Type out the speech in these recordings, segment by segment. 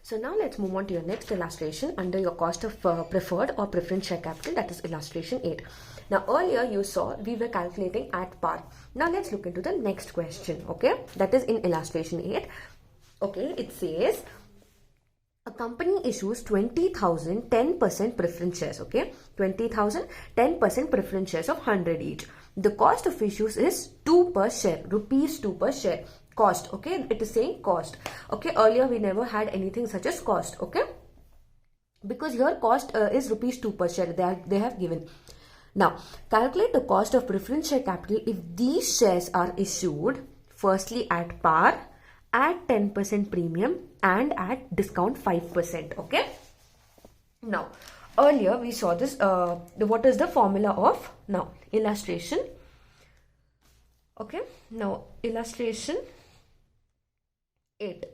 So now let's move on to your next illustration under your cost of preferred or preference share capital, that is illustration 8. Now earlier you saw we were calculating at par. Now let's look into the next question, okay? That is in illustration 8. Okay, it says a company issues 20,000 10% preference shares, okay? 20,000 10% preference shares of 100 each. The cost of issues is 2 per share, rupees 2 per share. Cost, okay? It is saying cost, okay? Earlier we never had anything such as cost, okay? Because here cost is rupees 2 per share, they have given. Now, calculate the cost of preference share capital if these shares are issued firstly at par, at 10% premium and at discount 5%, okay? Now, earlier we saw this, what is the formula of, now, illustration, okay? Now, illustration 8.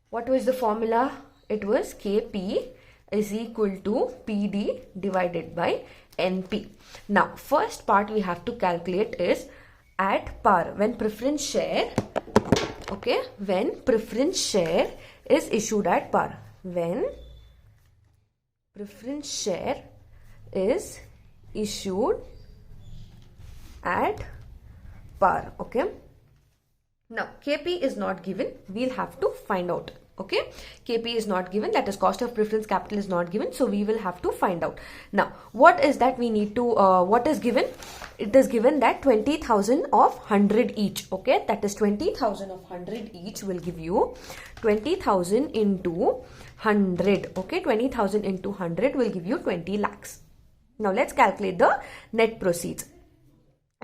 What was the formula? It was KP is equal to PD divided by NP. Now, first part we have to calculate is at par, when preference share, okay, when preference share is issued at par. When preference share is issued at par, okay? Now, KP is not given, we'll have to find out, okay? KP is not given, that is cost of preference capital is not given, so we will have to find out. Now, what is that we need to, what is given? It is given that 20,000 of 100 each, okay? That is 20,000 of 100 each will give you 20,000 into 100, okay? 20,000 into 100 will give you 20 lakhs. Now, let's calculate the net proceeds.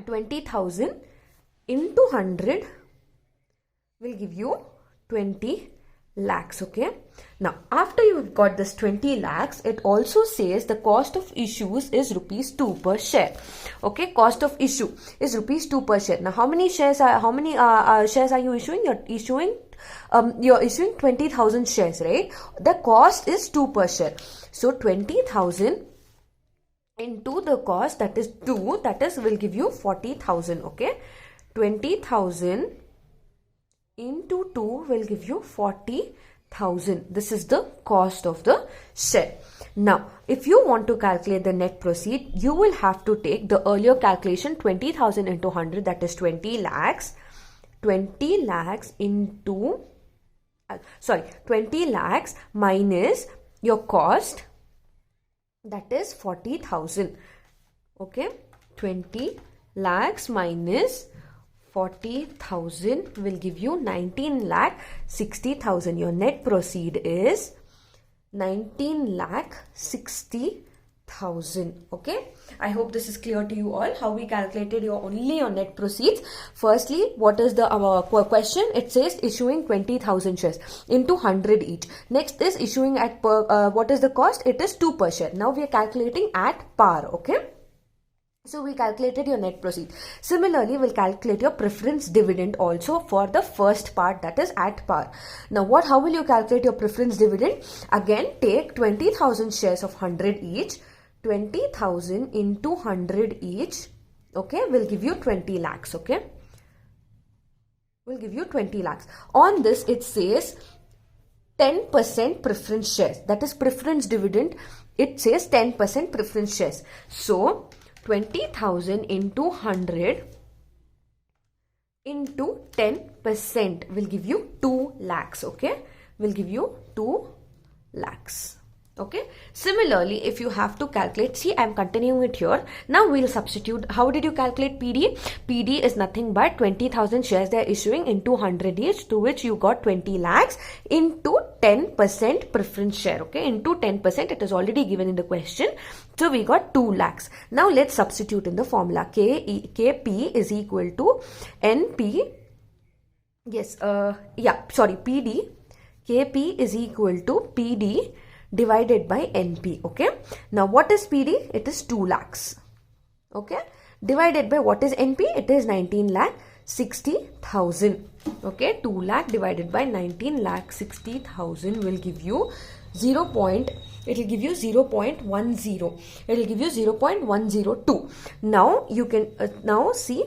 20,000 into 100 will give you 20 lakhs, okay? Now, after you've got this 20 lakhs, it also says the cost of issues is rupees 2 per share, okay? Cost of issue is rupees 2 per share. Now, how many shares are you issuing? You're issuing 20,000 shares, right? The cost is 2 per share. So, 20,000 into the cost, that is 2, that is will give you 40,000, okay? 20,000 into 2 will give you 40,000. This is the cost of the share. Now, if you want to calculate the net proceed, you will have to take the earlier calculation, 20,000 into 100, that is 20 lakhs. 20 lakhs into, 20 lakhs minus your cost, that is 40,000, okay? 20 lakhs minus 40,000 will give you 19 lakh 60,000. Your net proceed is 19 lakh 60,000. Okay, I hope this is clear to you all how we calculated only your net proceeds. Firstly, what is the question? It says issuing 20,000 shares into 100 each. Next is issuing at what is the cost? It is 2 per share. Now we are calculating at par. Okay. So we calculated your net proceed. Similarly, we'll calculate your preference dividend also for the first part, that is at par. Now how will you calculate your preference dividend? Again, take 20,000 shares of 100 each. 20,000 into 100 each, okay, will give you 20 lakhs, okay. Will give you 20 lakhs. On this, it says 10% preference shares. That is preference dividend. It says 10% preference shares. So, 20,000 into 100 into 10% will give you 2 lakhs, okay? Will give you 2 lakhs. Okay. Similarly, if you have to calculate, see, I'm continuing it here. Now we'll substitute. How did you calculate PD? PD is nothing but 20,000 shares they're issuing into 100 each, to which you got 20 lakhs into 10% preference share. Okay. Into 10%, it is already given in the question. So we got 2 lakhs. Now let's substitute in the formula. KP is equal to NP. Yes. PD. KP is equal to PD divided by NP, okay? Now, what is PD? It is 2 lakhs, okay? Divided by what is NP? It is 19 lakh 60,000, okay? 2 lakh divided by 19 lakh 60,000 will give you 0. It will give you 0.10. It will give you 0.102. Now, you can now see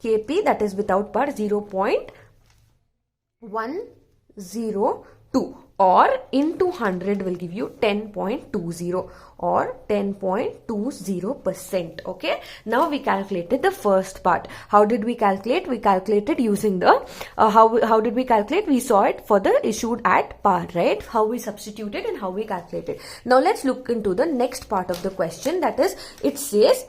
KP, that is without par, 0.102. or into 100 will give you 10.20 or 10.20%. Okay, now we calculated the first part. How did we calculate? We calculated using the how did we calculate? We saw it for the issued at par, right? How we substituted and how we calculated. Now let's look into the next part of the question, that is, it says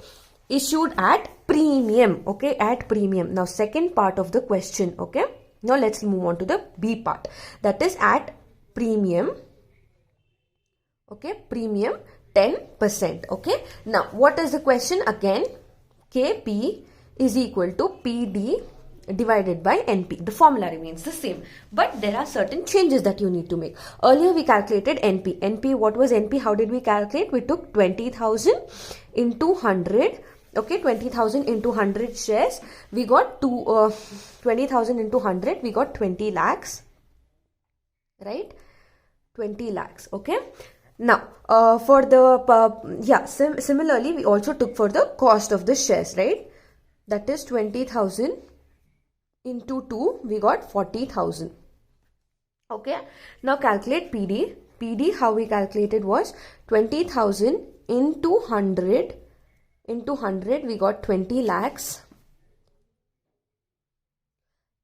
issued at premium. Okay, at premium. Now second part of the question. Okay, now let's move on to the B part, that is at premium. Okay, premium 10%. Okay, now what is the question again? KP is equal to PD divided by NP. The formula remains the same, but there are certain changes that you need to make. Earlier we calculated NP. NP, what was NP? How did we calculate? We took 20,000 into 100. Okay, 20,000 into 100 shares. We got 20,000 into 100. We got 20 lakhs. Right? 20 lakhs. Okay. Now, for the, similarly, we also took for the cost of the shares, right? That is 20,000 into 2, we got 40,000. Okay. Now, calculate PD. PD, how we calculated was 20,000 into 100. Into 100, we got 20 lakhs.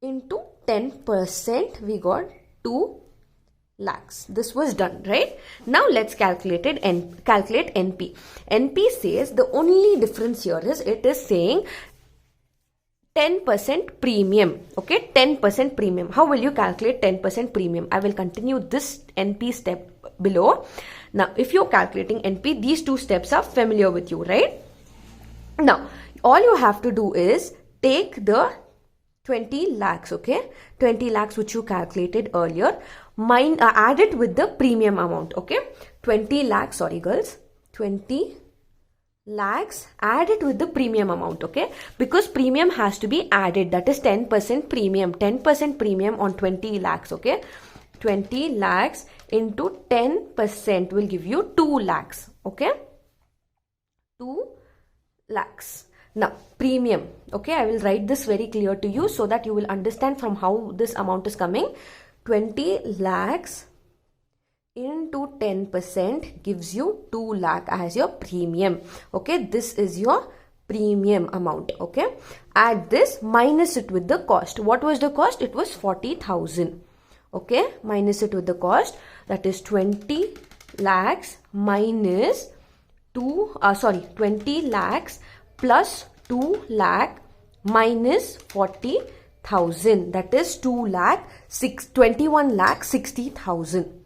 Into 10%, we got 2 lakhs. This was done, right? Now let's calculate NP. NP says the only difference here is it is saying 10% premium. Okay, 10% premium. How will you calculate 10% premium? I will continue this NP step below. Now, if you're calculating NP, these two steps are familiar with you, right? Now, all you have to do is take the 20 lakhs, okay? 20 lakhs which you calculated earlier, add it with the premium amount, okay? 20 lakhs, sorry girls, 20 lakhs, add it with the premium amount, okay? Because premium has to be added, that is 10% premium, 10% premium on 20 lakhs, okay? 20 lakhs into 10% will give you 2 lakhs, okay? 2 lakhs. Now, premium, okay, I will write this very clear to you so that you will understand from how this amount is coming. 20 lakhs into 10% gives you 2 lakh as your premium. Okay, this is your premium amount. Okay, add this, minus it with the cost. What was the cost? It was 40,000. Okay, minus it with the cost, that is 20 lakhs minus 20 lakhs plus 2 lakh minus 40,000, that is 21 lakh 60,000.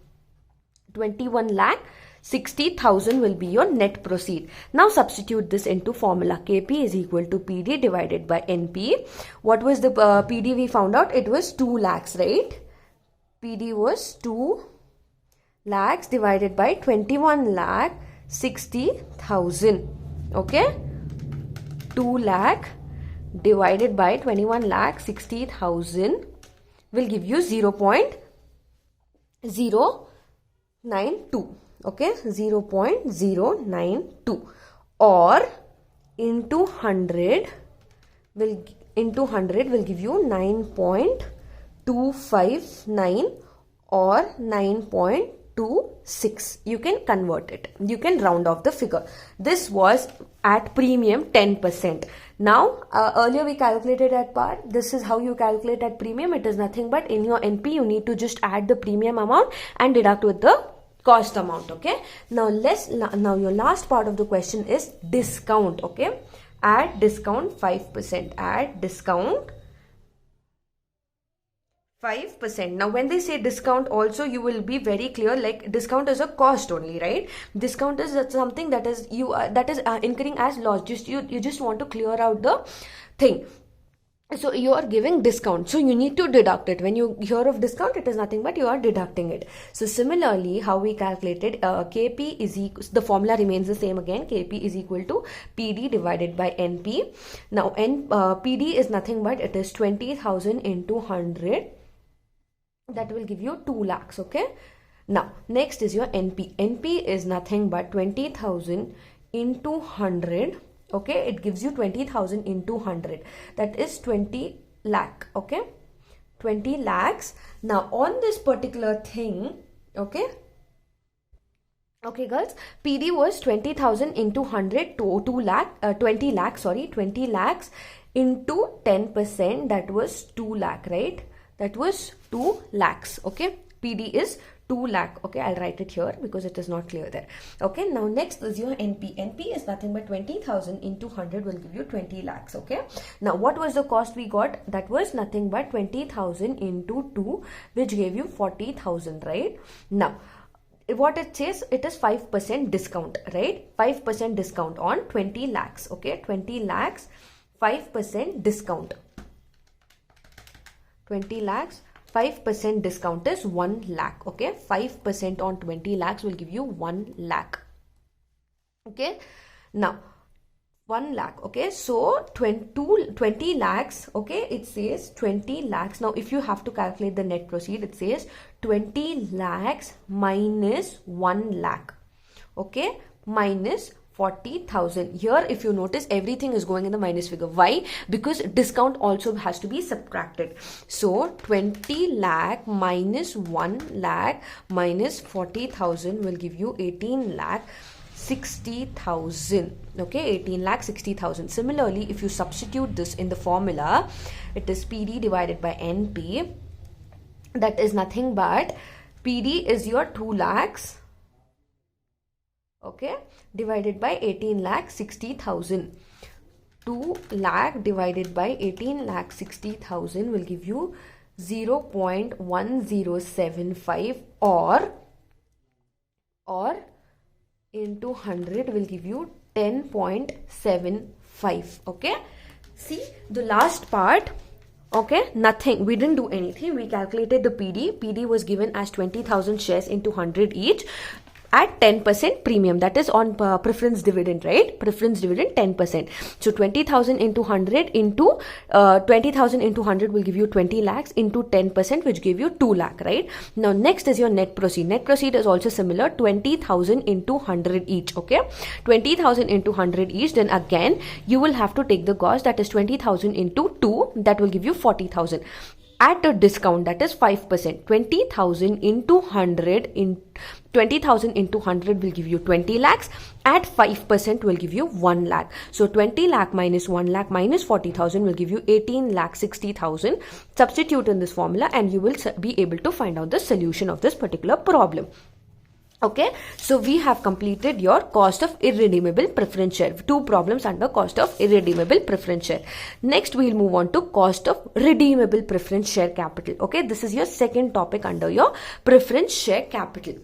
21 lakh 60,000 will be your net proceed. Now substitute this into formula. KP is equal to PD divided by NP. What was the PD we found out? It was 2 lakhs, right? PD was 2 lakhs divided by 21 lakh 60,000. Okay, 2 lakh divided by 21 lakh 60,000 will give you 0.092. Okay, 0.092, or into 100 will give you 9.259 or 9.26. You can convert it. You can round off the figure. This was at premium 10%. Now, earlier we calculated at par. This is how you calculate at premium. It is nothing but in your NP, you need to just add the premium amount and deduct with the cost amount. Okay. Now, now your last part of the question is discount. Okay. Add discount 5%. Add discount 5%. Now, when they say discount also, you will be very clear, like discount is a cost only, right? Discount is something that is incurring as loss. You just want to clear out the thing. So you are giving discount, so you need to deduct it. When you hear of discount, it is nothing but you are deducting it. So similarly, how we calculated KP is equal, the formula remains the same again. KP is equal to PD divided by NP. Now PD is nothing but it is 20,000 into 100. That will give you 2 lakhs. Okay. Now next is your NP. NP is nothing but 20,000 into 100. Okay, it gives you 20,000 into 100. That is 20 lakh. Okay, 20 lakhs. Now on this particular thing, Okay. Okay, girls. PD was 20,000 into 100 to 20 lakhs into 10%. That was 2 lakh, right? That was 2 lakhs. Okay. PD is 2 lakh. Okay, I'll write it here because it is not clear there. Okay, now next is your NP. NP is nothing but 20,000 into 100 will give you 20 lakhs. Okay, now what was the cost we got? That was nothing but 20,000 into 2, which gave you 40,000, right? Now, what it says, it is 5% discount, right? 5% discount on 20 lakhs. Okay, 20 lakhs, 5% discount. 20 lakhs. 5% discount is 1 lakh. Okay, 5% on 20 lakhs will give you 1 lakh. Okay, now 1 lakh. Okay, so 20 lakhs. Okay, it says 20 lakhs. Now if you have to calculate the net proceed, it says 20 lakhs minus 1 lakh. Okay, minus 40,000. Here, if you notice, everything is going in the minus figure. Why? Because discount also has to be subtracted. So 20 lakh minus 1 lakh minus 40,000 will give you 18 lakh 60,000. Okay, 18 lakh 60,000. Similarly, if you substitute this in the formula, it is PD divided by NP. That is nothing but PD is your 2 lakhs. Okay, divided by 18 lakh 60,000. 2 lakh divided by 18 lakh 60,000 will give you 0.1075 or into 100 will give you 10.75. Okay, see the last part. Okay, nothing, we didn't do anything. We calculated the PD. PD was given as 20,000 shares into 100 each at 10% premium, that is on preference dividend, right? Preference dividend 10%. So 20,000 into 100 into 20,000 into 100 will give you 20 lakhs into 10%, which give you 2 lakh, right? Now next is your net proceed. Net proceed is also similar, 20,000 into 100 each. Okay, 20,000 into 100 each. Then again you will have to take the cost, that is 20,000 into 2, that will give you 40,000. At a discount, that is 5%. 20,000 into 100 in 20,000 into 100 will give you 20 lakhs. At 5% will give you 1 lakh. So 20 lakh minus 1 lakh minus 40,000 will give you 18 lakh 60,000. Substitute in this formula and you will be able to find out the solution of this particular problem. Okay, so we have completed your cost of irredeemable preference share. 2 problems under cost of irredeemable preference share. Next, we will move on to cost of redeemable preference share capital. Okay, this is your second topic under your preference share capital.